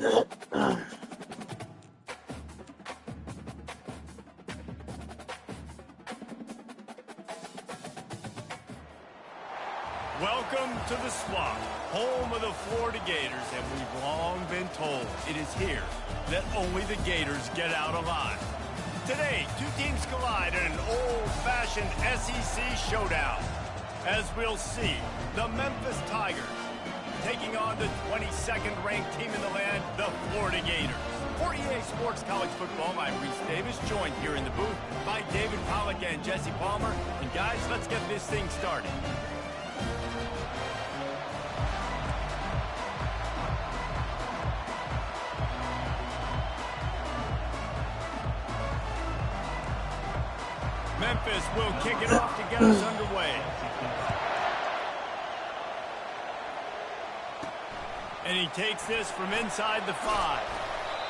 Welcome to the Swamp, home of the Florida Gators, and we've long been told it is here that only the Gators get out alive. Today, two teams collide in an old-fashioned SEC showdown. As we'll see, the Memphis Tigers taking on the 22nd ranked team in the land, the Florida Gators. For EA Sports College Football, I'm Reese Davis, joined here in the booth by David Pollack and Jesse Palmer. And guys, let's get this thing started. Memphis will kick it off to get us underway. And he takes this from inside the 5.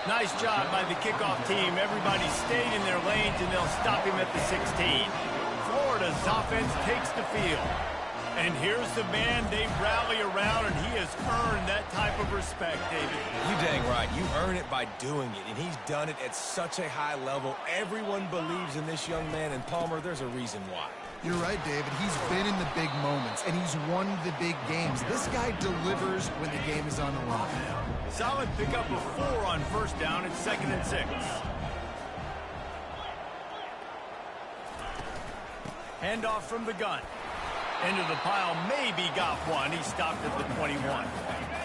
Nice job by the kickoff team. Everybody stayed in their lanes, and they'll stop him at the 16. Florida's offense takes the field. And here's the man they rally around, and he has earned that type of respect, David. You dang right. You earn it by doing it, and he's done it at such a high level. Everyone believes in this young man, and Palmer, there's a reason why. You're right, David. He's been in the big moments, and he's won the big games. This guy delivers when the game is on the line. Solid pickup of 4 on first down. It's 2nd and 6. Handoff from the gun. Into the pile, maybe got one. He stopped at the 21.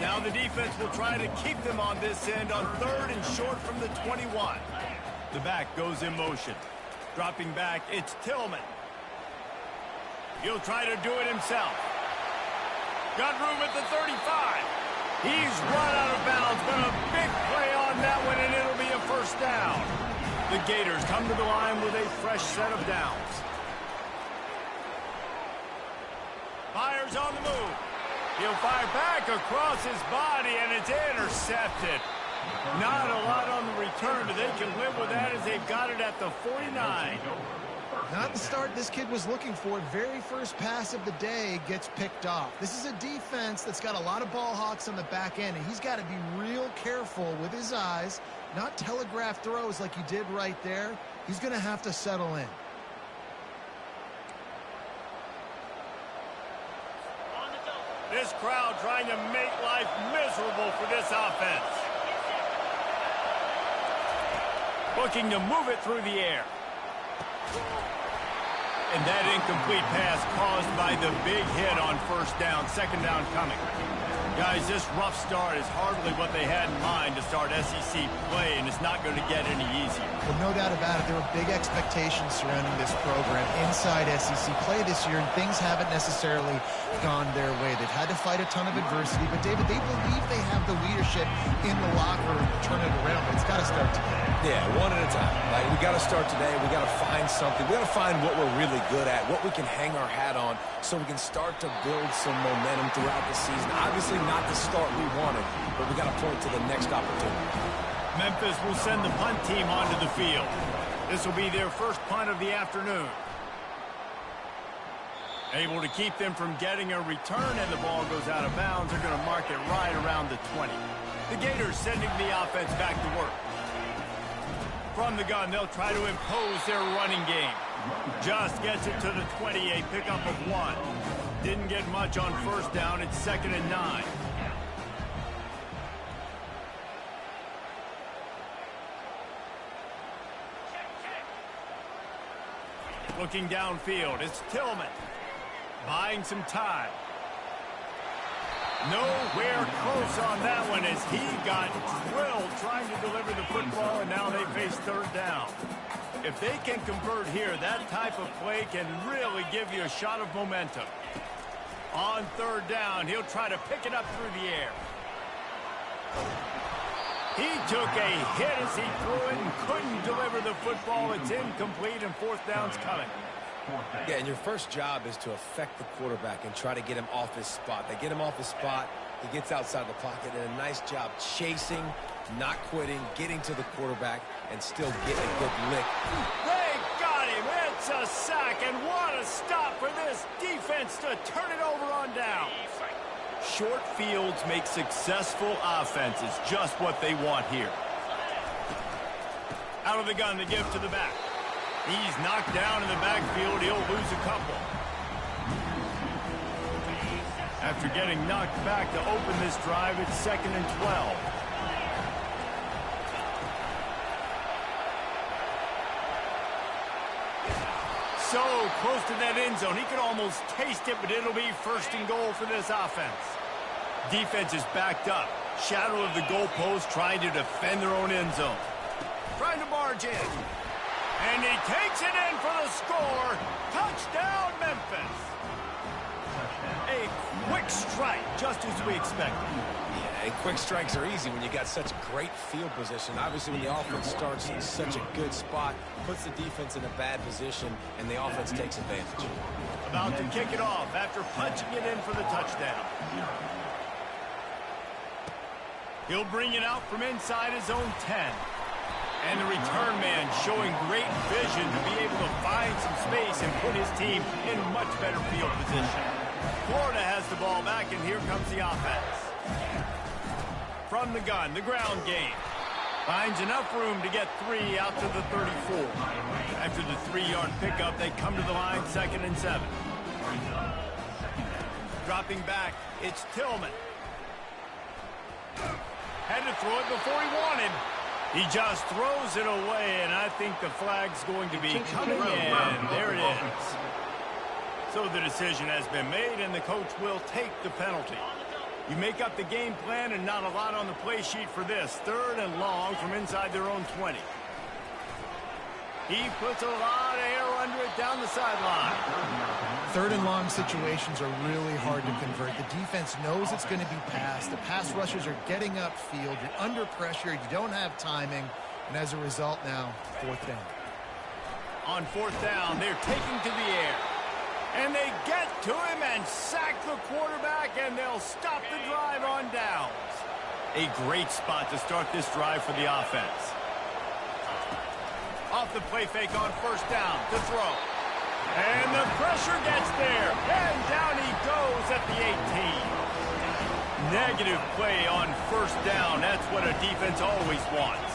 Now the defense will try to keep them on this end on 3rd and short from the 21. The back goes in motion. Dropping back, it's Tillman. He'll try to do it himself. Got room at the 35. He's run out of bounds, but a big play on that one, and it'll be a first down. The Gators come to the line with a fresh set of downs. Fires on the move. He'll fire back across his body, and it's intercepted. Not a lot on the return, but they can live with that as they've got it at the 49. Not the start this kid was looking for. Very first pass of the day gets picked off. This is a defense that's got a lot of ball hawks on the back end, and he's got to be real careful with his eyes, not telegraph throws like he did right there. He's going to have to settle in. This crowd trying to make life miserable for this offense. Looking to move it through the air. And that incomplete pass caused by the big hit on first down. 2nd down coming. Guys, this rough start is hardly what they had in mind to start SEC play, and it's not going to get any easier. Well, no doubt about it. There were big expectations surrounding this program inside SEC play this year, and things haven't necessarily gone their way. They've had to fight a ton of adversity, but, David, they believe they have the leadership in the locker room to turn it around, but it's got to start today. Yeah, one at a time. Like, we got to start today. We got to find something. We got to find what we're really good at, what we can hang our hat on, so we can start to build some momentum throughout the season. Obviously not the start we wanted, but we got to point to the next opportunity. Memphis will send the punt team onto the field. This will be their first punt of the afternoon. Able to keep them from getting a return, and the ball goes out of bounds. They're going to mark it right around the 20. The Gators sending the offense back to work. From the gun, they'll try to impose their running game. Just gets it to the 20, a pickup of 1. Didn't get much on first down. It's 2nd and 9. Looking downfield, it's Tillman. Buying some time. Nowhere close on that one as he got drilled trying to deliver the football, and now they face 3rd down. If they can convert here, that type of play can really give you a shot of momentum. On 3rd down, he'll try to pick it up through the air. He took a hit as he threw it and couldn't deliver the football. It's incomplete, and 4th down's coming. Yeah, and your first job is to affect the quarterback and try to get him off his spot. They get him off his spot, he gets outside the pocket, and a nice job chasing, not quitting, getting to the quarterback, and still getting a good lick. They got him. It's a sack, and what a stop for this defense to turn it over on down. Short fields make successful offenses just what they want here. Out of the gun to give to the back. He's knocked down in the backfield. He'll lose a couple. After getting knocked back to open this drive, it's 2nd and 12. So close to that end zone. He could almost taste it, but it'll be 1st and goal for this offense. Defense is backed up. Shadow of the goalpost, trying to defend their own end zone. Trying to barge in. And he takes it in for the score. Touchdown, Memphis. A quick strike, just as we expected. Yeah, and quick strikes are easy when you got such a great field position. Obviously, when the offense starts in such a good spot, puts the defense in a bad position, and the offense takes advantage. About to kick it off after punching it in for the touchdown. He'll bring it out from inside his own 10. And the return man showing great vision to be able to find some space and put his team in much better field position. Florida has the ball back, and here comes the offense. From the gun, the ground game. Finds enough room to get 3 out to the 34. After the 3-yard pickup, they come to the line, 2nd and 7. Dropping back, it's Tillman. Had to throw it before he wanted. He just throws it away, and I think the flag's going to be coming in. There it is. So the decision has been made, and the coach will take the penalty. You make up the game plan, and not a lot on the play sheet for this. 3rd and long from inside their own 20. He puts a lot of air under it down the sideline. 3rd and long situations are really hard to convert. The defense knows it's going to be passed. The pass rushers are getting upfield. You're under pressure. You don't have timing. And as a result now, 4th down. On 4th down, they're taking to the air. And they get to him and sack the quarterback, and they'll stop the drive on downs. A great spot to start this drive for the offense. Off the play fake on 1st down to throw. And the pressure gets there. And down he goes at the 18. Negative play on 1st down. That's what a defense always wants.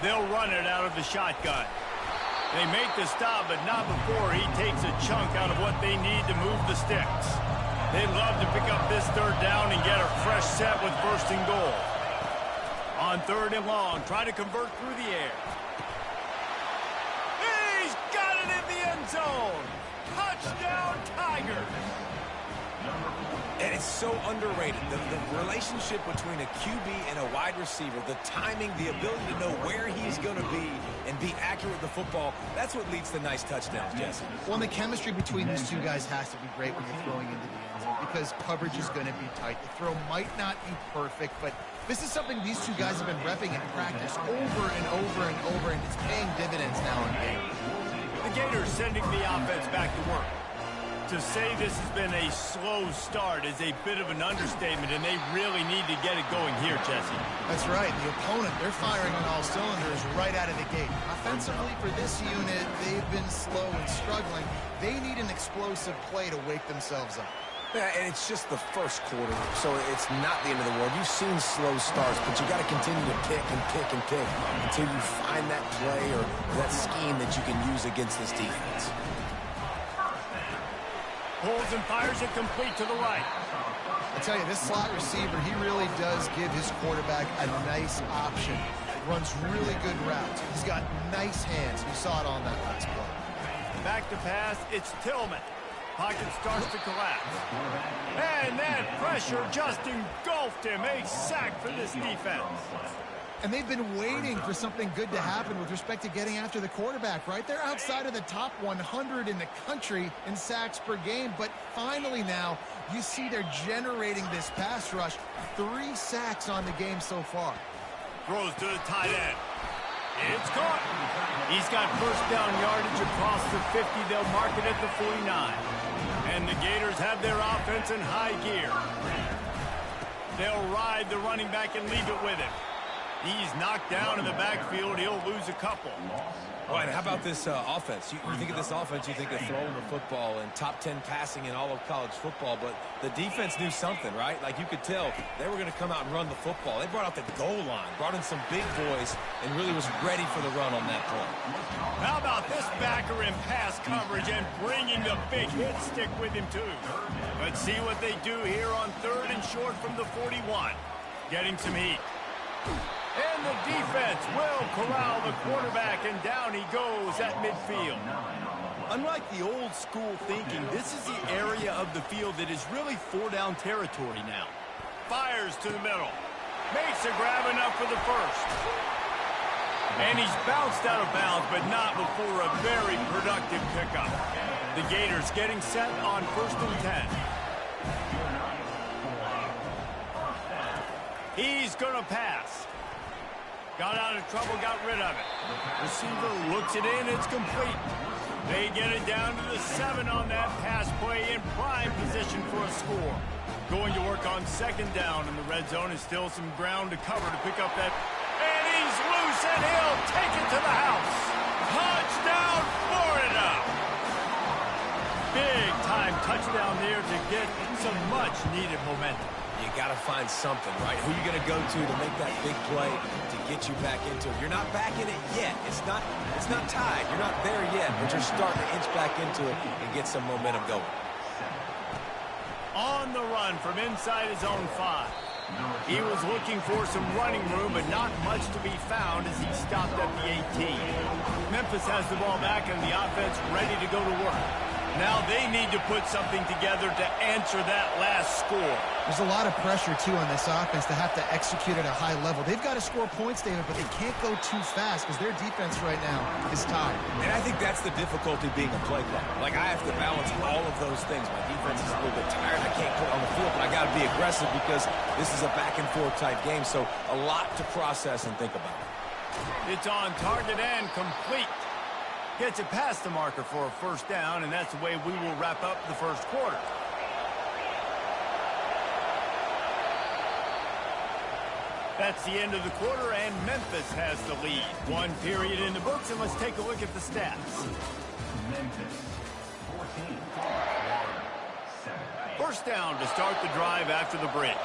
They'll run it out of the shotgun. They make the stop, but not before he takes a chunk out of what they need to move the sticks. They love to pick up this 3rd down and get a fresh set with 1st and goal. On 3rd and long, trying to convert through the air. He's got it in the end zone. Touchdown, Tigers. And it's so underrated. The relationship between a QB and a wide receiver, the timing, the ability to know where he's going to be and be accurate with the football, that's what leads to nice touchdowns, Jesse. Well, and the chemistry between these two guys has to be great when you're throwing into the end zone because coverage is going to be tight. The throw might not be perfect, but this is something these two guys have been repping in practice over and over and over, and it's paying dividends now in games. The Gators sending the offense back to work. To say this has been a slow start is a bit of an understatement, and they really need to get it going here, Jesse. That's right. The opponent, they're firing on all cylinders right out of the gate. Offensively, for this unit, they've been slow and struggling. They need an explosive play to wake themselves up. Yeah, and it's just the 1st quarter, so it's not the end of the world. You've seen slow starts, but you got to continue to pick and pick and pick until you find that play or that scheme that you can use against this defense. Pulls and fires it complete to the right. I tell you, this slot receiver, he really does give his quarterback a nice option. Runs really good routes. He's got nice hands. You saw it on that last play. Back to pass, it's Tillman. Pocket starts to collapse. And that pressure just engulfed him. A sack for this defense. And they've been waiting for something good to happen with respect to getting after the quarterback, right? They're outside of the top 100 in the country in sacks per game, but finally now you see they're generating this pass rush. 3 sacks on the game so far. Throws to the tight end. It's caught. He's got 1st down yardage across the 50. They'll mark it at the 49. And the Gators have their offense in high gear. They'll ride the running back and leave it with him. He's knocked down in the backfield. He'll lose a couple. All right, how about this offense? You think of this offense, you think of throwing the football and top 10 passing in all of college football, but the defense knew something, right? Like, you could tell they were going to come out and run the football. They brought out the goal line, brought in some big boys, and really was ready for the run on that play. How about this backer in pass coverage and bringing the big hit stick with him, too? Let's see what they do here on 3rd and short from the 41. Getting some heat. And the defense will corral the quarterback, and down he goes at midfield. Unlike the old school thinking, this is the area of the field that is really 4-down territory now. Fires to the middle. Makes a grab enough for the first. And he's bounced out of bounds, but not before a very productive pickup. The Gators getting set on 1st and 10. He's going to pass. Got out of trouble, got rid of it. Receiver looks it in, it's complete. They get it down to the 7 on that pass play in prime position for a score. Going to work on 2nd down in the red zone, and still some ground to cover to pick up that. And he's loose, and he'll take it to the house. Touchdown, Florida! Big time touchdown there to get some much needed momentum. You got to find something, right? Who are you going to go to make that big play to get you back into it? You're not back in it yet. It's not tied. You're not there yet, but you're starting to inch back into it and get some momentum going. On the run from inside his own 5. He was looking for some running room, but not much to be found as he stopped at the 18. Memphis has the ball back and the offense ready to go to work. Now they need to put something together to answer that last score. There's a lot of pressure, too, on this offense to have to execute at a high level. They've got to score points, David, but they can't go too fast because their defense right now is tired. And I think that's the difficulty being a play caller. Like, I have to balance all of those things. My defense is a little bit tired. I can't put it on the field, but I got to be aggressive because this is a back-and-forth type game, so a lot to process and think about. It's on target and complete. Gets it past the marker for a 1st down, and that's the way we will wrap up the 1st quarter. That's the end of the quarter, and Memphis has the lead. 1 period in the books, and let's take a look at the stats. Memphis, 14. 1st down to start the drive after the break.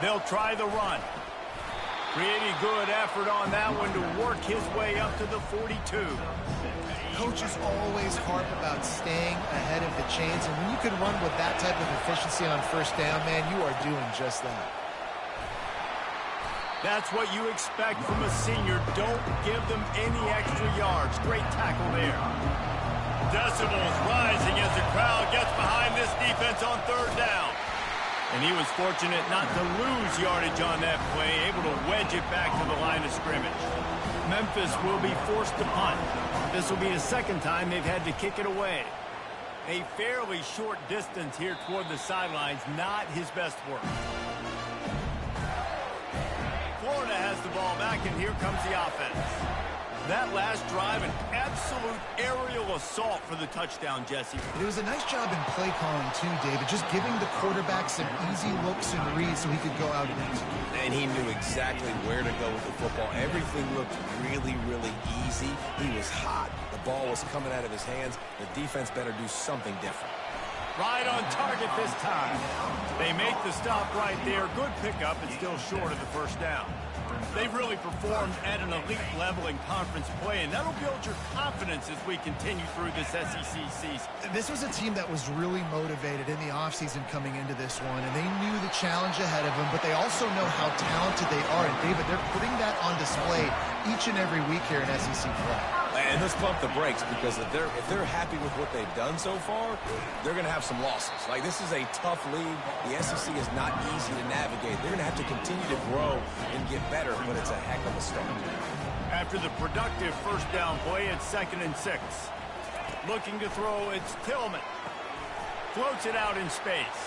They'll try the run. Pretty good effort on that one to work his way up to the 42. Coaches always harp about staying ahead of the chains, and when you can run with that type of efficiency on 1st down, man, you are doing just that. That's what you expect from a senior. Don't give them any extra yards. Great tackle there. Decibels rising as the crowd gets behind this defense on 3rd down. And he was fortunate not to lose yardage on that play, able to wedge it back to the line of scrimmage. Memphis will be forced to punt. This will be the 2nd time they've had to kick it away. A fairly short distance here toward the sidelines, not his best work. Florida has the ball back, and here comes the offense. That last drive, an absolute aerial assault for the touchdown, Jesse. It was a nice job in play calling, too, David, just giving the quarterback some easy looks and reads so he could go out and execute. And he knew exactly where to go with the football. Everything looked really, really easy. He was hot. The ball was coming out of his hands. The defense better do something different. Right on target this time. They make the stop right there. Good pickup, and still short of the 1st down. They've really performed at an elite level in conference play, and that'll build your confidence as we continue through this SEC season. This was a team that was really motivated in the offseason coming into this one, and they knew the challenge ahead of them, but they also know how talented they are. And, David, they're putting that on display each and every week here in SEC play. And let's pump the brakes, because if they're happy with what they've done so far, they're going to have some losses. Like, this is a tough league. The SEC is not easy to navigate. They're going to have to continue to grow and get better, but it's a heck of a start. After the productive 1st down play, it's 2nd and 6. Looking to throw, it's Tillman. Floats it out in space.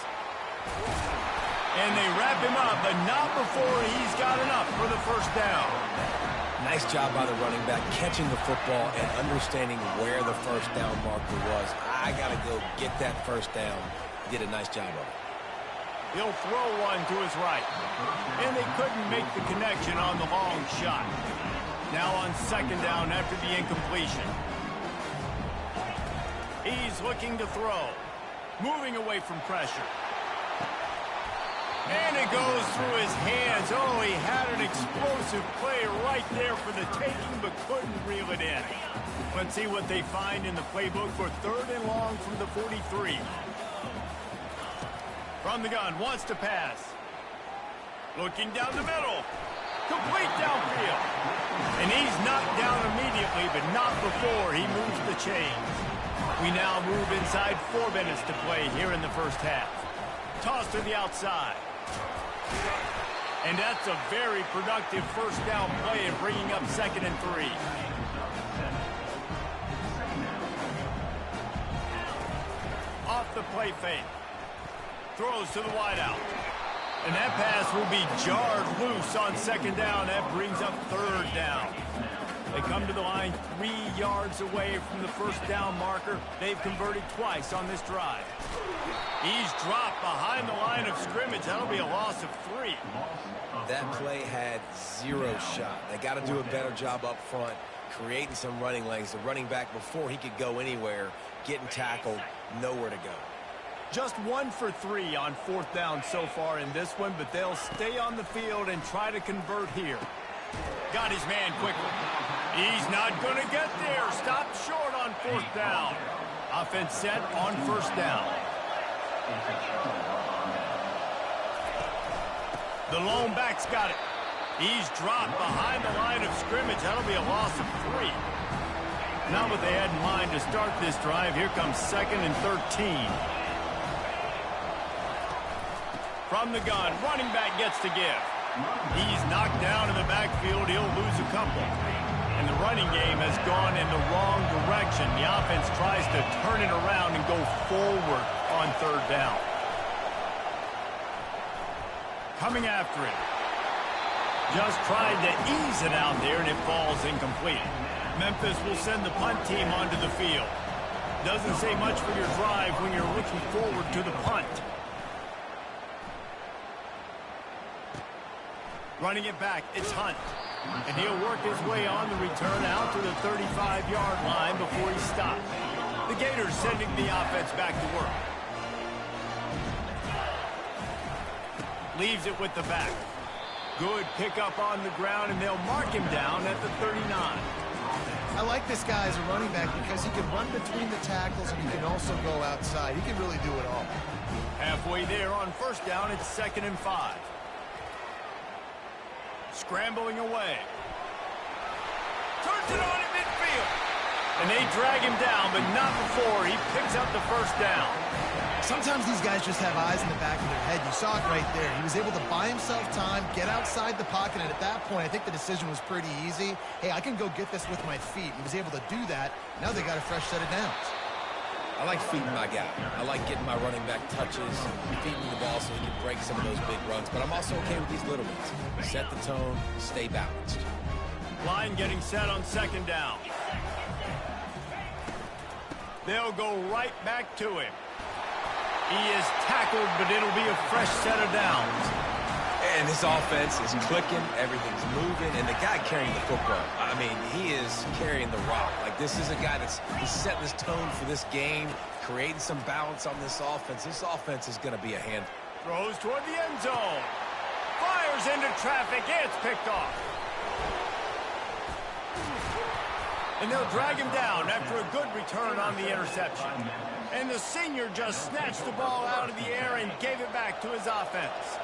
And they wrap him up, but not before he's got enough for the 1st down. Nice job by the running back, catching the football and understanding where the 1st down marker was. I got to go get that 1st down. Did a nice job of it. He'll throw one to his right. And they couldn't make the connection on the long shot. Now on second down after the incompletion. He's looking to throw. Moving away from pressure. And it goes through his hands. Oh, he had an explosive play right there for the taking, but couldn't reel it in. Let's see what they find in the playbook for third and long from the 43. From the gun, wants to pass. Looking down the middle. Complete downfield. And he's knocked down immediately, but not before he moves the chains. We now move inside 4 minutes to play here in the first half. Toss to the outside. And that's a very productive first down play and bringing up 2nd and 3. Off the play fake. Throws to the wideout. And that pass will be jarred loose on 2nd down. That brings up 3rd down. They come to the line 3 yards away from the first down marker. They've converted twice on this drive. He's dropped behind the line of scrimmage. That'll be a loss of 3. That play had 0 shot. They got to do a better job up front, creating some running lanes. The running back, before he could go anywhere, getting tackled, nowhere to go. Just 1 for 3 on 4th down so far in this one, but they'll stay on the field and try to convert here. Got his man quickly. He's not going to get there. Stopped short on 4th down. Offense set on 1st down. The lone back's got it. He's dropped behind the line of scrimmage. That'll be a loss of 3. Not what they had in mind to start this drive. Here comes 2nd and 13. From the gun, running back gets to give. He's knocked down in the backfield. He'll lose a couple. And the running game has gone in the wrong direction. The offense tries to turn it around and go forward on 3rd down. Coming after it. Just tried to ease it out there, and it falls incomplete. Memphis will send the punt team onto the field. Doesn't say much for your drive when you're looking forward to the punt. Running it back, it's Hunt. And he'll work his way on the return out to the 35-yard line before he stops. The Gators sending the offense back to work. Leaves it with the back. Good pickup on the ground, and they'll mark him down at the 39. I like this guy as a running back because he can run between the tackles and he can also go outside. He can really do it all. Halfway there on 1st down, it's 2nd and 5. Scrambling away. Turns it on in midfield. And they drag him down, but not before he picks up the 1st down. Sometimes these guys just have eyes in the back of their head. You saw it right there. He was able to buy himself time, get outside the pocket, and at that point, I think the decision was pretty easy. Hey, I can go get this with my feet. He was able to do that. Now they got a fresh set of downs. I like feeding my guy. I like getting my running back touches, feeding the ball so he can break some of those big runs. But I'm also okay with these little ones. Set the tone, stay balanced. Line getting set on 2nd down. They'll go right back to him. He is tackled, but it'll be a fresh set of downs. And this offense is clicking, everything's moving, and the guy carrying the football, I mean, he is carrying the rock. Like, this is a guy he's setting this tone for this game, creating some balance on this offense. This offense is going to be a handful. Throws toward the end zone. Fires into traffic. It's picked off. And they'll drag him down after a good return on the interception. And the senior just snatched the ball out of the air and gave it back to his offense.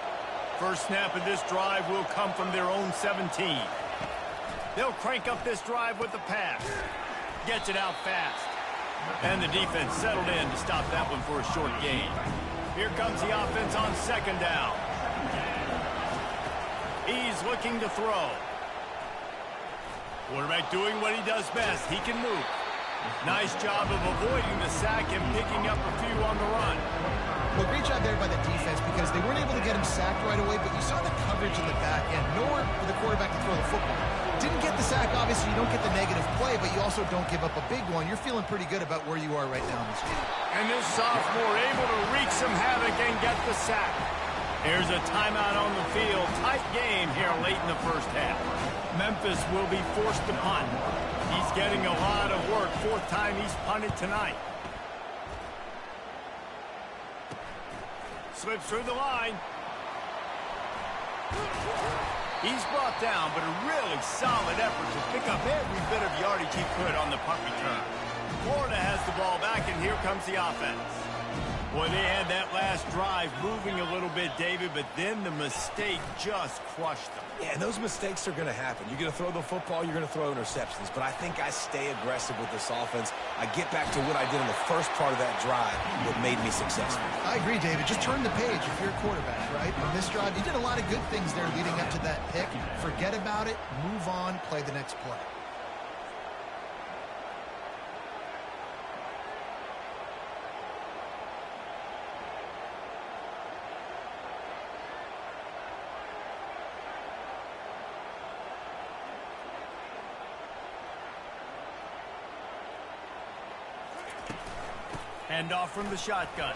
First snap of this drive will come from their own 17. They'll crank up this drive with the pass. Gets it out fast. And the defense settled in to stop that one for a short gain. Here comes the offense on 2nd down. He's looking to throw. Quarterback doing what he does best. He can move. Nice job of avoiding the sack and picking up a few on the run. Well, great job there by the defense because they weren't able to get him sacked right away, but you saw the coverage in the back end. Nowhere for the quarterback to throw the football. Didn't get the sack, obviously you don't get the negative play, but you also don't give up a big one. You're feeling pretty good about where you are right now in this game. And this sophomore able to wreak some havoc and get the sack. Here's a timeout on the field. Tight game here late in the first half. Memphis will be forced to punt. He's getting a lot of work. Fourth time he's punted tonight. Slips through the line. He's brought down, but a really solid effort to pick up every bit of yardage he could on the punt return. Florida has the ball back, and here comes the offense. Boy, they had that last drive moving a little bit, David, but then the mistake just crushed them. Yeah, and those mistakes are going to happen. You're going to throw the football, you're going to throw interceptions. But I think I stay aggressive with this offense. I get back to what I did in the first part of that drive that made me successful. I agree, David. Just turn the page if you're a quarterback, right? On this drive, you did a lot of good things there leading up to that pick. Forget about it, move on, play the next play. Hand off from the shotgun.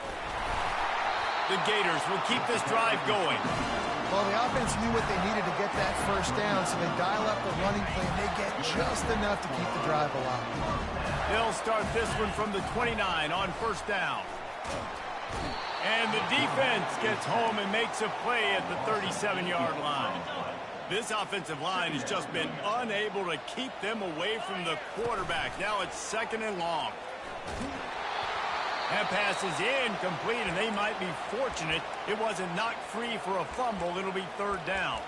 The Gators will keep this drive going. Well, the offense knew what they needed to get that first down, so they dial up the running play, and they get just enough to keep the drive alive. They'll start this one from the 29 on first down. And the defense gets home and makes a play at the 37-yard line. This offensive line has just been unable to keep them away from the quarterback. Now it's second and long. That pass is incomplete, and they might be fortunate it wasn't knocked free for a fumble. It'll be third down.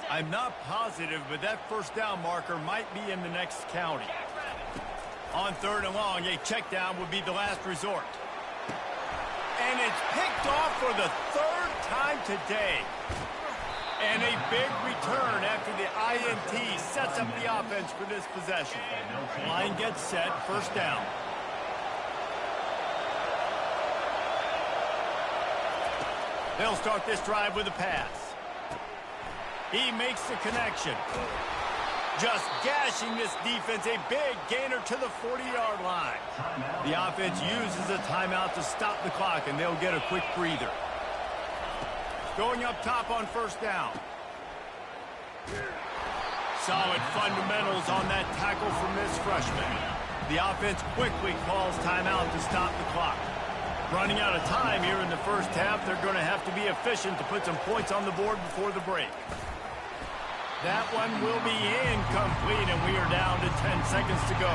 I'm not positive, but that first down marker might be in the next county. On third and long, a check down would be the last resort. And it's picked off for the third time today. And a big return after the INT sets up the offense for this possession. Line gets set, first down. They'll start this drive with a pass. He makes the connection. Just gashing this defense, a big gainer to the 40-yard line. The offense uses a timeout to stop the clock, and they'll get a quick breather. Going up top on first down. Solid fundamentals on that tackle from this freshman. The offense quickly calls timeout to stop the clock. Running out of time here in the first half, they're going to have to be efficient to put some points on the board before the break. That one will be incomplete, and we are down to 10 seconds to go.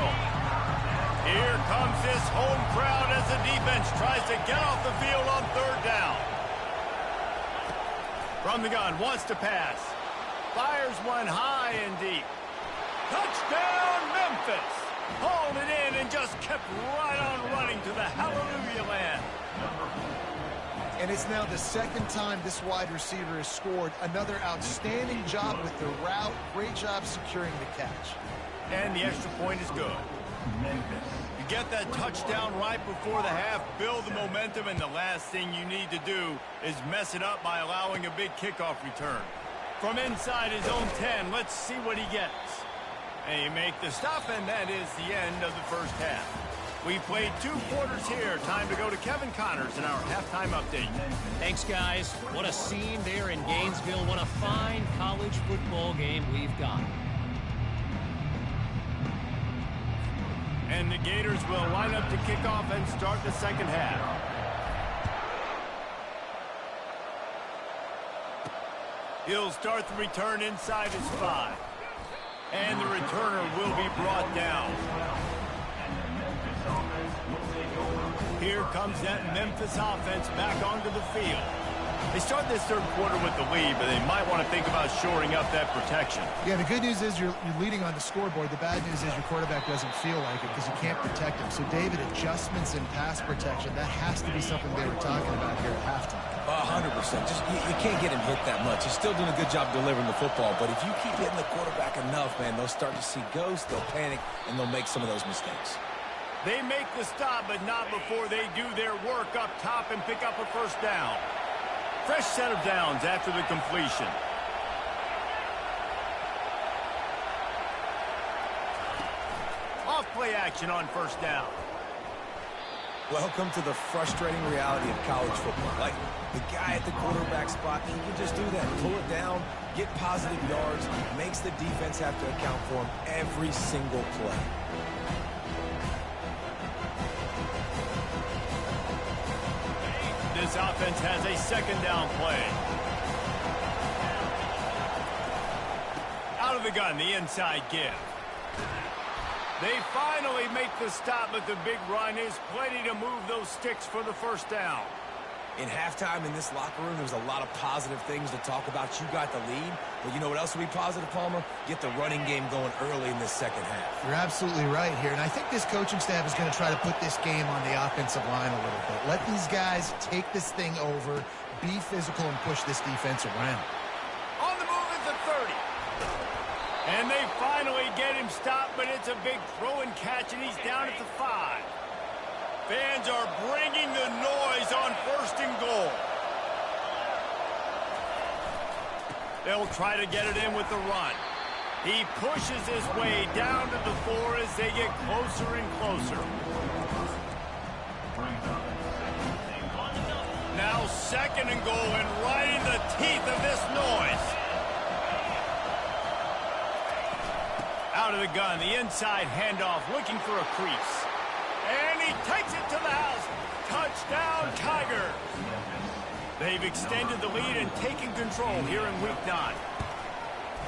Here comes this home crowd as the defense tries to get off the field on third down. From the gun, wants to pass. Fires one high and deep. Touchdown, Memphis! Hauled it in and just kept right on running to the hallelujah land. And it's now the second time this wide receiver has scored. Another outstanding job with the route. Great job securing the catch. And the extra point is good. Memphis. You get that touchdown right before the half, build the momentum, and the last thing you need to do is mess it up by allowing a big kickoff return. From inside his own 10, let's see what he gets. And you make the stop, and that is the end of the first half. We played 2 quarters here. Time to go to Kevin Connors in our halftime update. Thanks, guys. What a scene there in Gainesville. What a fine college football game we've got. And the Gators will line up to kick off and start the second half. He'll start the return inside his 5. And the returner will be brought down. Here comes that Memphis offense back onto the field. They start this third quarter with the lead, but they might want to think about shoring up that protection. Yeah, the good news is you're leading on the scoreboard. The bad news is your quarterback doesn't feel like it because you can't protect him. So, David, adjustments in pass protection, that has to be something they were talking about here at halftime. 100%. Just you can't get him hit that much. He's still doing a good job delivering the football, but if you keep hitting the quarterback enough, man, they'll start to see ghosts, they'll panic, and they'll make some of those mistakes. They make the stop, but not before they do their work up top and pick up a first down. Fresh set of downs after the completion. Off play action on first down. Welcome to the frustrating reality of college football. Like, the guy at the quarterback spot, he can just do that. Pull it down, get positive yards, makes the defense have to account for him every single play. This offense has a second down play. Out of the gun, the inside give. They finally make the stop, but the big run is plenty to move those sticks for the first down. In halftime in this locker room, there was a lot of positive things to talk about. You got the lead, but you know what else will be positive, Palmer? Get the running game going early in this second half. You're absolutely right here, and I think this coaching staff is going to try to put this game on the offensive line a little bit. Let these guys take this thing over, be physical, and push this defense around. On the move is the 30. And they finally get him stopped, but it's a big throw and catch, and he's down at the 5. Fans are bringing the noise on 1st and goal. They'll try to get it in with the run. He pushes his way down to the 4 as they get closer and closer. Now 2nd and goal, and right in the teeth of this noise. Out of the gun, the inside handoff, looking for a crease. And he takes it to the house. Touchdown, Tigers. They've extended the lead and taken control here in Week 9.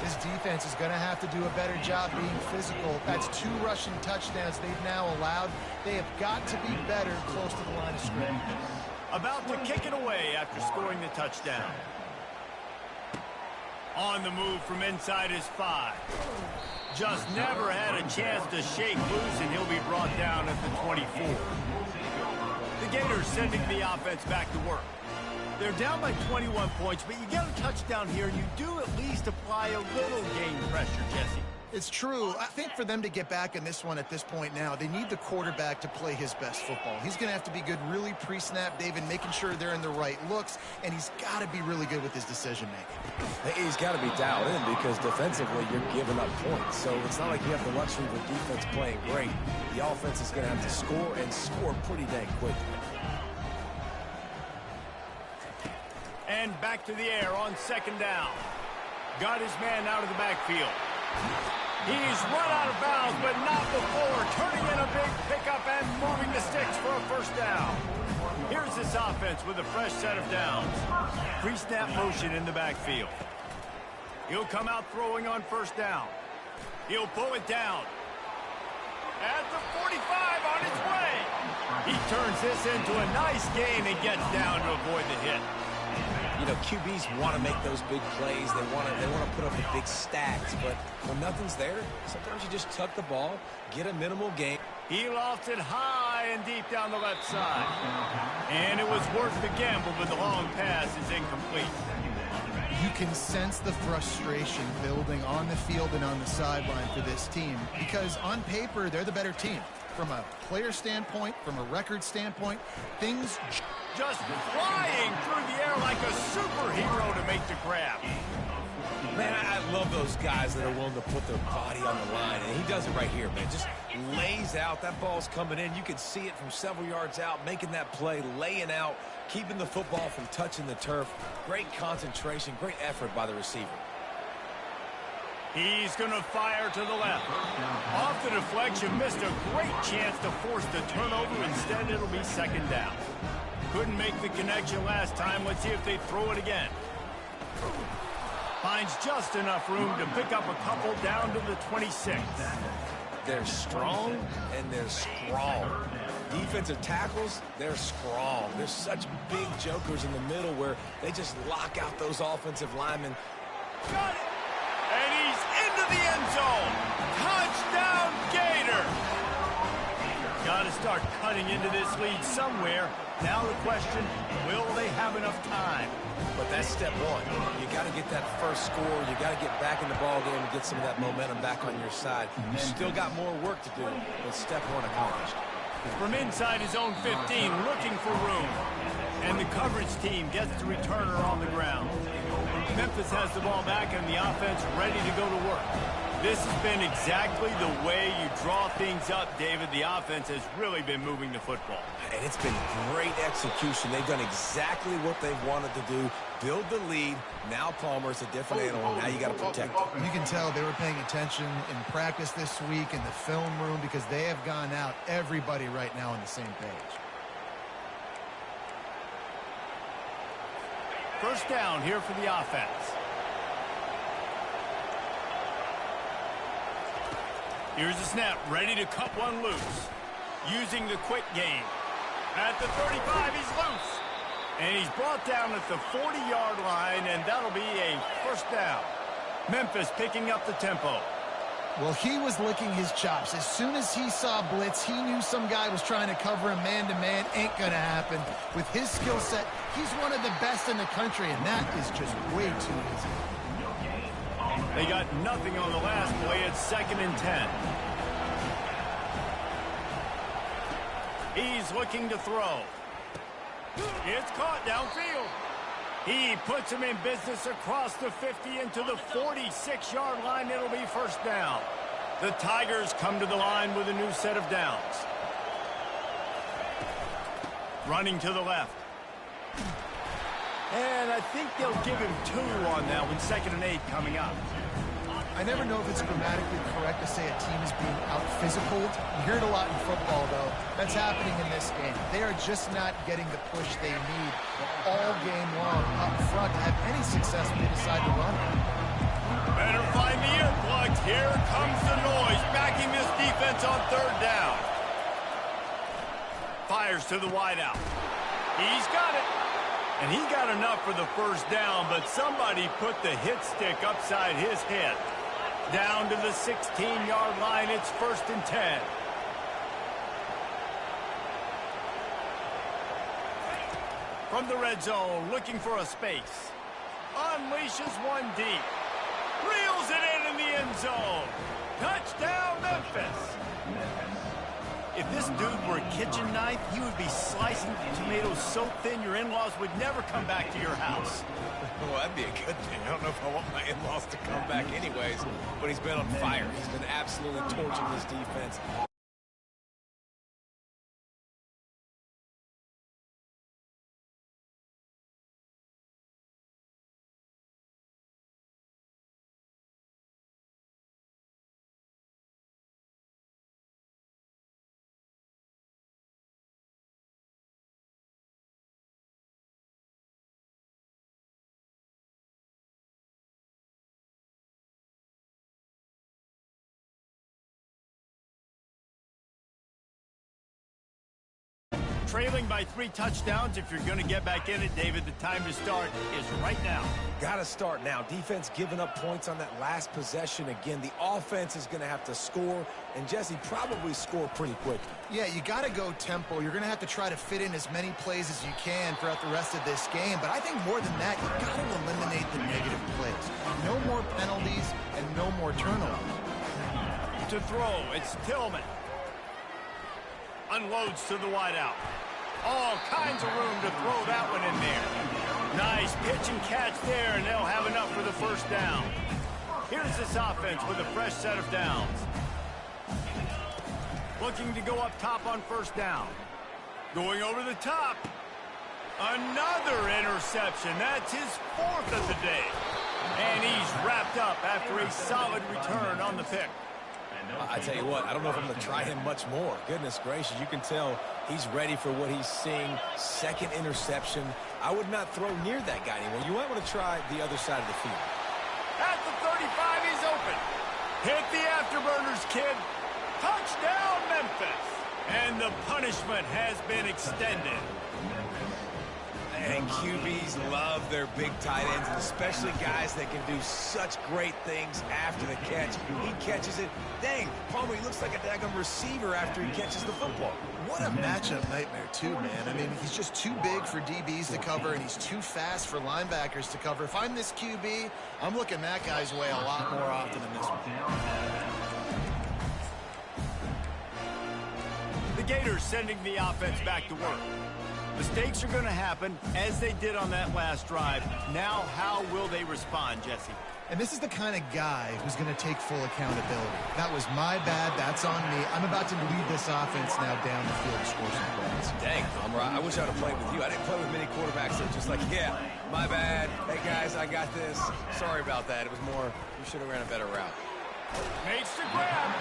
This defense is going to have to do a better job being physical. That's 2 rushing touchdowns they've now allowed. They have got to be better close to the line of scrimmage. About to kick it away after scoring the touchdown. On the move from inside his 5. Just never had a chance to shake loose, and he'll be brought down at the 24. The Gators sending the offense back to work. They're down by 21 points, but you get a touchdown here, and you do at least apply a little game pressure, Jesse. It's true. I think for them to get back in this one at this point now, they need the quarterback to play his best football. He's going to have to be good really pre-snap, David, making sure they're in the right looks, and he's got to be really good with his decision-making. He's got to be dialed in because defensively you're giving up points. So it's not like you have the luxury of the defense playing great. The offense is going to have to score and score pretty dang quick. And back to the air on 2nd down. Got his man out of the backfield. He's run out of bounds, but not before turning in a big pickup and moving the sticks for a 1st down. Here's this offense with a fresh set of downs. Pre-snap motion in the backfield. He'll come out throwing on 1st down. He'll pull it down. At the 45 on his way. He turns this into a nice gain and gets down to avoid the hit. You know, QBs want to make those big plays. They want to put up the big stacks. But when nothing's there, sometimes you just tuck the ball, get a minimal gain. He lofted high and deep down the left side. And it was worth the gamble, but the long pass is incomplete. You can sense the frustration building on the field and on the sideline for this team because on paper, they're the better team. From a player standpoint, from a record standpoint, things just flying through the air like a superhero to make the grab. Man, I love those guys that are willing to put their body on the line, and he does it right here, man. Just lays out. That ball's coming in. You can see it from several yards out, making that play, laying out, keeping the football from touching the turf. Great concentration, great effort by the receiver. He's going to fire to the left. Off the deflection, missed a great chance to force the turnover. Instead, it'll be 2nd down. Couldn't make the connection last time. Let's see if they throw it again. Finds just enough room to pick up a couple down to the 26. They're strong, and they're strong. Defensive tackles, they're strong. There's such big jokers in the middle where they just lock out those offensive linemen. Got it! And he's into the end zone. Touchdown, Gator! Got to start cutting into this lead somewhere. Now the question, will they have enough time? But that's step one. You got to get that first score. You got to get back in the ball game and get some of that momentum back on your side. You still got more work to do, but step one accomplished. From inside his own 15, looking for room. And the coverage team gets the returner on the ground. Memphis has the ball back and the offense ready to go to work. This has been exactly the way you draw things up, David. The offense has really been moving the football. And it's been great execution. They've done exactly what they've wanted to do. Build the lead. Now Palmer's a different animal. Now you got to protect him. You can tell they were paying attention in practice this week in the film room because they have gone out, everybody right now on the same page. First down here for the offense. Here's the snap, ready to cut one loose. Using the quick game. At the 35, he's loose. And he's brought down at the 40-yard line, and that'll be a first down. Memphis picking up the tempo. Well, he was licking his chops. As soon as he saw blitz, he knew some guy was trying to cover him man-to-man. Ain't going to happen. With his skill set, he's one of the best in the country, and that is just way too easy. They got nothing on the last play. It's 2nd and 10. He's looking to throw. It's caught downfield. He puts him in business across the 50 into the 46-yard line. It'll be first down. The Tigers come to the line with a new set of downs. Running to the left. And I think they'll give him 2 on that one. 2nd and 8 coming up. I never know if it's grammatically correct to say a team is being out-physicaled. You hear it a lot in football, though. That's happening in this game. They are just not getting the push they need all game long up front to have any success when they decide to run. Better find the earplugs. Here comes the noise, backing this defense on 3rd down. Fires to the wideout. He's got it. And he got enough for the first down, but somebody put the hit stick upside his head. Down to the 16-yard line, it's 1st and 10. From the red zone, looking for a space. Unleashes one deep. Reels it in the end zone. Touchdown, Memphis. If this dude were a kitchen knife, he would be slicing tomatoes so thin your in-laws would never come back to your house. Well, that'd be a good thing. I don't know if I want my in-laws to come back anyways, but he's been on fire. He's been absolutely torching this defense. Trailing by 3 touchdowns. If you're going to get back in it, David, the time to start is right now. Got to start now. Defense giving up points on that last possession. Again, the offense is going to have to score, and Jesse probably score pretty quick. Yeah, you got to go tempo. You're going to have to try to fit in as many plays as you can throughout the rest of this game. But I think more than that, you got to eliminate the negative plays. No more penalties and no more turnovers. To throw, it's Tillman. Unloads to the wideout. All kinds of room to throw that one in there. Nice pitch and catch there, and they'll have enough for the first down. Here's this offense with a fresh set of downs. Looking to go up top on first down. Going over the top. Another interception. That's his 4th of the day. And he's wrapped up after a solid return on the pick. I tell you what, I don't know if I'm going to try him much more. Goodness gracious, you can tell he's ready for what he's seeing. 2nd interception. I would not throw near that guy anymore. You might want to try the other side of the field. At the 35, he's open. Hit the afterburners, kid. Touchdown, Memphis. And the punishment has been extended. And QBs love their big tight ends, and especially guys that can do such great things after the catch. He catches it. Dang, Palmer, he looks like a daggum receiver after he catches the football. What a matchup nightmare, too, man. I mean, he's just too big for DBs to cover, and he's too fast for linebackers to cover. If I'm this QB, I'm looking that guy's way a lot more often than this one. The Gators sending the offense back to work. Mistakes are going to happen, as they did on that last drive. Now, how will they respond, Jesse? And this is the kind of guy who's going to take full accountability. That was my bad. That's on me. I'm about to lead this offense now down the field to score some points. Dang, Amara, I wish I'd have played with you. I didn't play with many quarterbacks that are just like, yeah, my bad. Hey, guys, I got this. Sorry about that. It was more, you should have ran a better route. Makes the grab.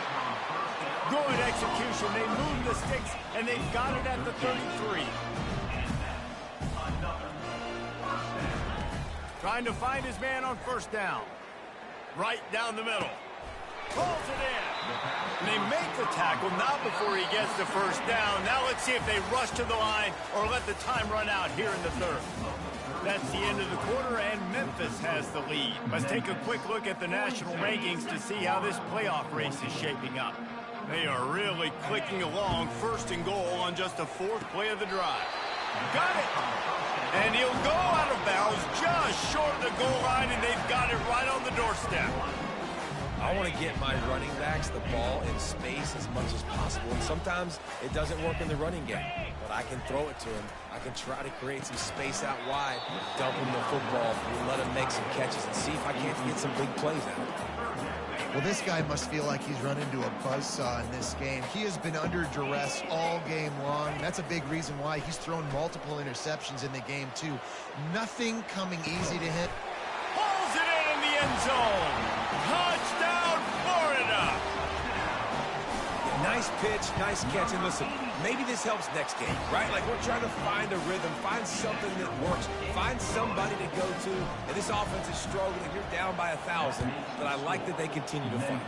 Good execution. They moved the sticks, and they've got it at the 33. Trying to find his man on first down. Right down the middle. Pulls it in. And they make the tackle, not before he gets the first down. Now let's see if they rush to the line or let the time run out here in the third. That's the end of the quarter, and Memphis has the lead. Let's take a quick look at the national rankings to see how this playoff race is shaping up. They are really clicking along, first and goal on just the fourth play of the drive. Got it! And he'll go out of bounds just short of the goal line, and they've got it right on the doorstep. I want to get my running backs the ball in space as much as possible. And sometimes it doesn't work in the running game, but I can throw it to him. I can try to create some space out wide, dump him the football, let him make some catches, and see if I can't get some big plays out of it. Well, this guy must feel like he's run into a buzzsaw in this game. He has been under duress all game long. That's a big reason why he's thrown multiple interceptions in the game, too. Nothing coming easy to him. Pulls it in the end zone. Touchdown, Florida. Nice pitch, nice catch, and listen, maybe this helps next game, right? Like, we're trying to find a rhythm, find something that works, find somebody to go to, and this offense is struggling. You're down by 1,000, but I like that they continue to fight.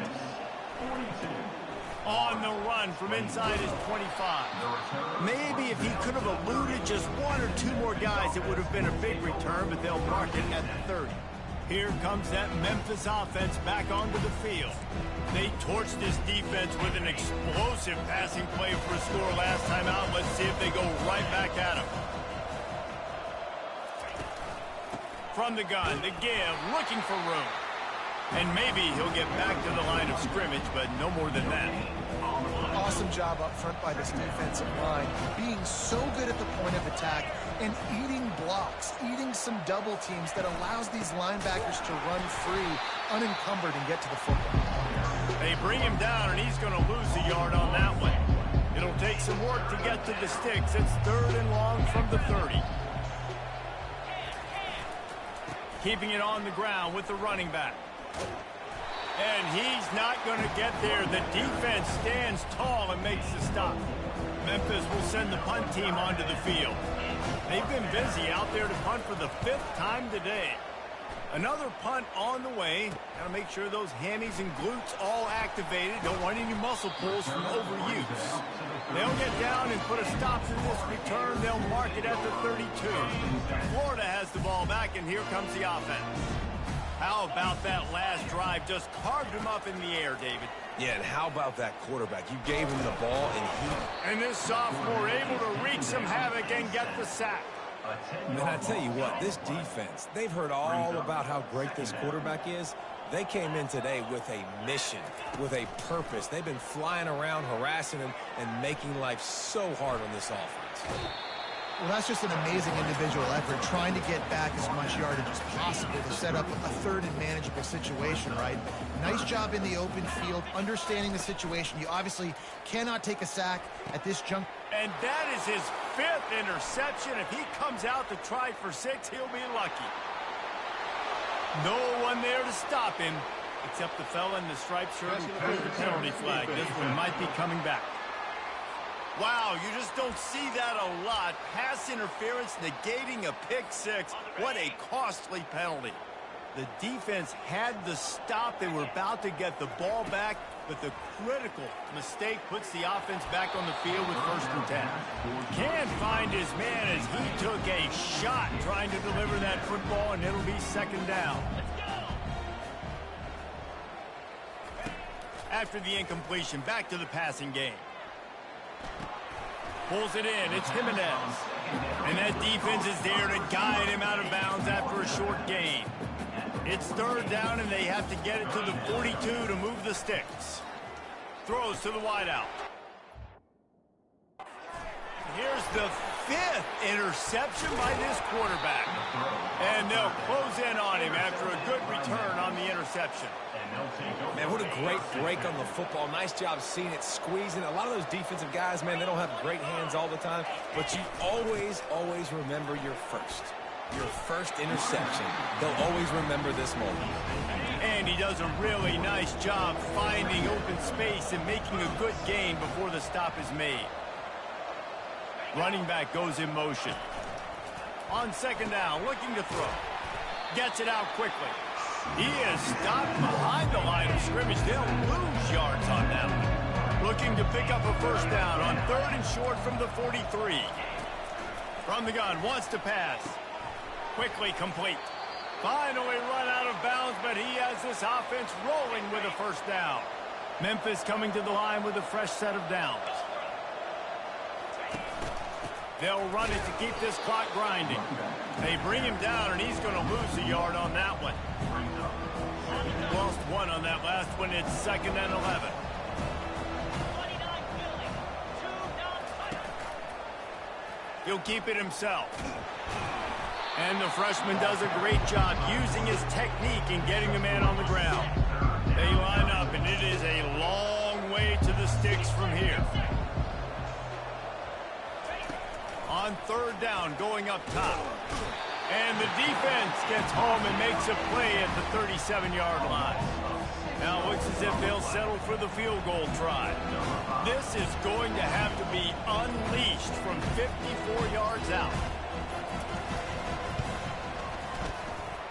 On the run from inside his 25. Maybe if he could have eluded just one or two more guys, it would have been a big return, but they'll mark it at the 30. Here comes that Memphis offense back onto the field. They torched this defense with an explosive passing play for a score last time out. Let's see if they go right back at him. From the gun, the give, looking for room. And maybe he'll get back to the line of scrimmage, but no more than that. Awesome job up front by this defensive line, being so good at the point of attack and eating blocks, eating some double teams that allows these linebackers to run free, unencumbered, and get to the football. They bring him down, and he's going to lose a yard on that one. It'll take some work to get to the sticks. It's 3rd and long from the 30. Keeping it on the ground with the running back. And he's not going to get there. The defense stands tall and makes the stop. Memphis will send the punt team onto the field. They've been busy out there to punt for the 5th time today. Another punt on the way. Got to make sure those hammies and glutes all activated. Don't want any muscle pulls from overuse. They'll get down and put a stop to this return. They'll mark it at the 32. Florida has the ball back, and here comes the offense. How about that last drive? Just carved him up in the air, David. Yeah, and how about that quarterback? You gave him the ball, and And this sophomore able to wreak some havoc and get the sack. And I tell you what, this defense, they've heard all about how great this quarterback is. They came in today with a mission, with a purpose. They've been flying around, harassing him, and making life so hard on this offense. Well, that's just an amazing individual effort, trying to get back as much yardage as possible to set up a 3rd and manageable situation, right? Nice job in the open field, understanding the situation. You obviously cannot take a sack at this juncture. And that is his 5th interception. If he comes out to try for 6, he'll be lucky. No one there to stop him, except the fella in the striped shirt who threw the penalty flag. This one might be coming back. Wow, you just don't see that a lot. Pass interference negating a pick 6. What a costly penalty. The defense had the stop. They were about to get the ball back, but the critical mistake puts the offense back on the field with 1st and 10. Can't find his man as he took a shot trying to deliver that football, and it'll be 2nd down. After the incompletion, back to the passing game. Pulls it in. It's Jimenez. And that defense is there to guide him out of bounds after a short gain. It's 3rd down, and they have to get it to the 42 to move the sticks. Throws to the wideout. Here's the fifth interception by this quarterback. And they'll close in on him after a good return on the interception. Man, what a great break on the football. Nice job seeing it, squeezing. A lot of those defensive guys, man, they don't have great hands all the time, but you always, always remember your first interception. They'll always remember this moment. And he does a really nice job finding open space and making a good gain before the stop is made. Running back goes in motion. On second down, looking to throw. Gets it out quickly. He is stopped behind the line of scrimmage. They'll lose yards on that one. Looking to pick up a first down on third and short from the 43. From the gun, wants to pass. Quickly complete. Finally run out of bounds, but he has this offense rolling with a first down. Memphis coming to the line with a fresh set of downs. They'll run it to keep this clock grinding. They bring him down, and he's going to lose a yard on that one. Lost one on that last one. It's 2nd and 11. He'll keep it himself. And the freshman does a great job using his technique and getting the man on the ground. They line up, and it is a long way to the sticks from here. On third down, going up top. And the defense gets home and makes a play at the 37-yard line. Now it looks as if they'll settle for the field goal try. This is going to have to be unleashed from 54 yards out.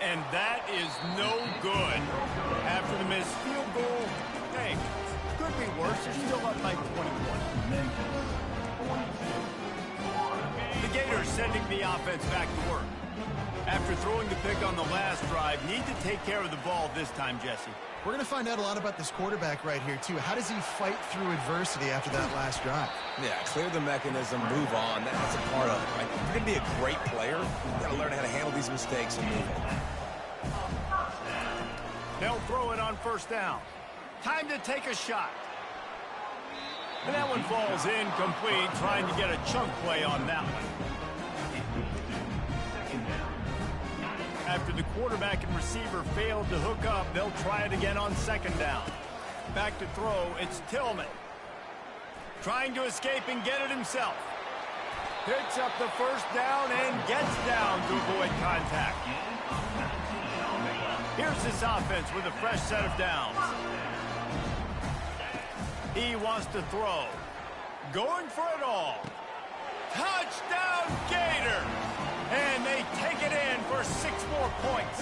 And that is no good. After the missed field goal, hey, could be worse. They're still up by 21. The Gators sending the offense back to work. After throwing the pick on the last drive, need to take care of the ball this time, Jesse. We're going to find out a lot about this quarterback right here, too. How does he fight through adversity after that last drive? Yeah, clear the mechanism, move on. That's a part of it, right? If you're going to be a great player, you've got to learn how to handle these mistakes and move on. They'll throw it on first down. Time to take a shot. And that one falls incomplete, trying to get a chunk play on that one. After the quarterback and receiver failed to hook up, they'll try it again on second down. Back to throw, it's Tillman. Trying to escape and get it himself. Picks up the first down and gets down to avoid contact. Here's this offense with a fresh set of downs. He wants to throw. Going for it all. Touchdown, Gator! And they take it in for 6 more points.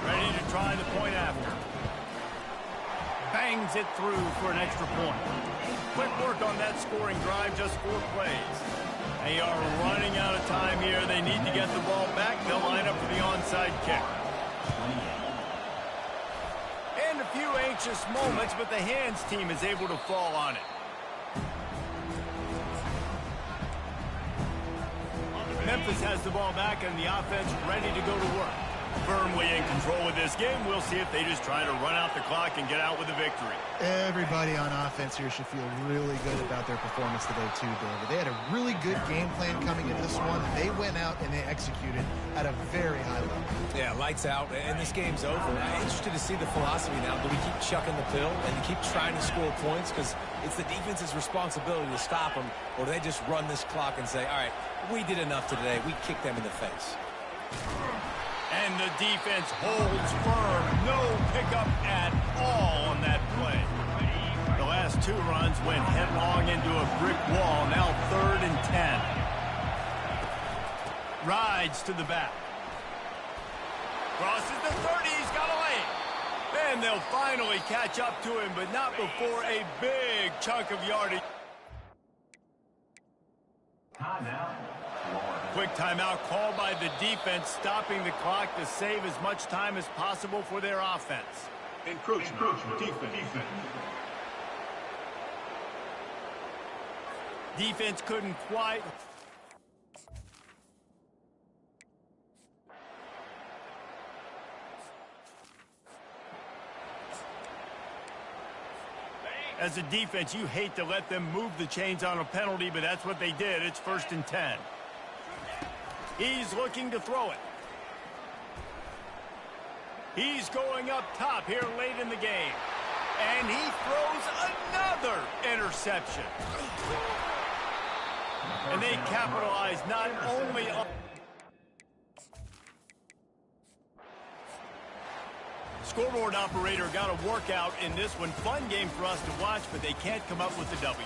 Ready to try the point after. Bangs it through for an extra point. Quick work on that scoring drive, just 4 plays. They are running out of time here. They need to get the ball back. They'll line up for the onside kick. And a few anxious moments, but the hands team is able to fall on it. Memphis has the ball back and the offense ready to go to work. Firmly in control of this game. We'll see if they just try to run out the clock and get out with a victory. Everybody on offense here should feel really good about their performance today, too, David. They had a really good game plan coming into this one. They went out and they executed at a very high level. Yeah, lights out, and this game's over. I'm interested to see the philosophy now. Do we keep chucking the pill and keep trying to score points? Because it's the defense's responsibility to stop them, or do they just run this clock and say, all right, we did enough today. We kicked them in the face. And the defense holds firm. No pickup at all on that play. The last 2 runs went headlong into a brick wall. Now 3rd and 10. Rides to the back. Crosses the 30. He's got a lane. And they'll finally catch up to him, but not before a big chunk of yardage. Timeout. Quick timeout called by the defense, stopping the clock to save as much time as possible for their offense. Encroachment. Defense. Defense couldn't quite. As a defense, you hate to let them move the chains on a penalty, but that's what they did. It's 1st and 10. He's looking to throw it. He's going up top here late in the game. And he throws another interception. And they capitalize not only on... Scoreboard operator got a workout in this one. Fun game for us to watch, but they can't come up with the W.